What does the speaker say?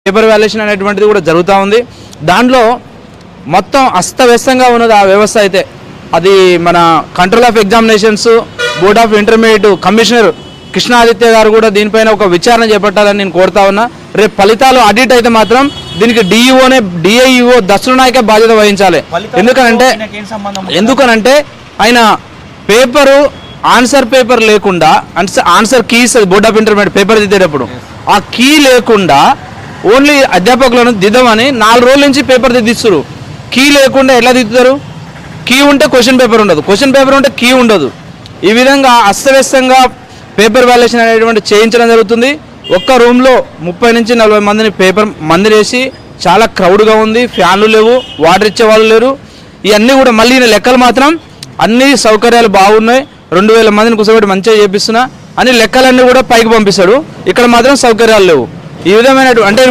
Paper valuation అనేటువంటిది కూడా జరుగుతూ ఉంది. దాంట్లో మొత్తం అస్తవ్యస్తంగా ఉన్నది ఆ వ్యవస్థ. అయితే అది మన control of examinations board of intermediate commissioner Krishnaditya గారు కూడా దీనిపైన ఒక విచారణ చేపట్టాలని నేను కోరుతా ఉన్నా. రేపు ఫలితాలు ఆడిట్ అయితే మాత్రం దీనికి డిఐఈఓ దసరు నాయకే బాధ్యత వహించాలి. ఎందుకనంటే ఆయన పేపరు ఆన్సర్ పేపర్ లేకుండా answer keys board of intermediate paper దిద్దేటప్పుడు ఆ కీ లేకుండా ఓన్లీ అధ్యాపకులను దిద్దమని 4 రోజుల నుంచి పేపర్ దిద్దిస్తారు. కీ లేకుండా ఎట్లా దిద్దుతారు? కీ ఉంటే క్వశ్చన్ పేపర్ ఉండదు, క్వశ్చన్ పేపర్ ఉంటే కీ ఉండదు. ఈ విధంగా అస్తవ్యస్తంగా పేపర్ వాల్యుయేషన్ అనేటువంటి చేయించడం జరుగుతుంది. ఒక్క రూమ్లో 30 నుంచి 40 మందిని మందిరేసి చాలా క్రౌడ్గా ఉంది. ఫ్యాన్లు లేవు, వాటర్ ఇచ్చే వాళ్ళు లేరు. ఇవన్నీ కూడా మళ్ళీ లెక్కలు మాత్రం అన్ని సౌకర్యాలు బాగున్నాయి, 2000 మందిని కూర్చోబెట్టి మంచిగా చేపిస్తున్నా అని లెక్కలన్నీ కూడా పైకి పంపిస్తాడు. ఇక్కడ మాత్రం సౌకర్యాలు లేవు. ఈ విధమైన అంటే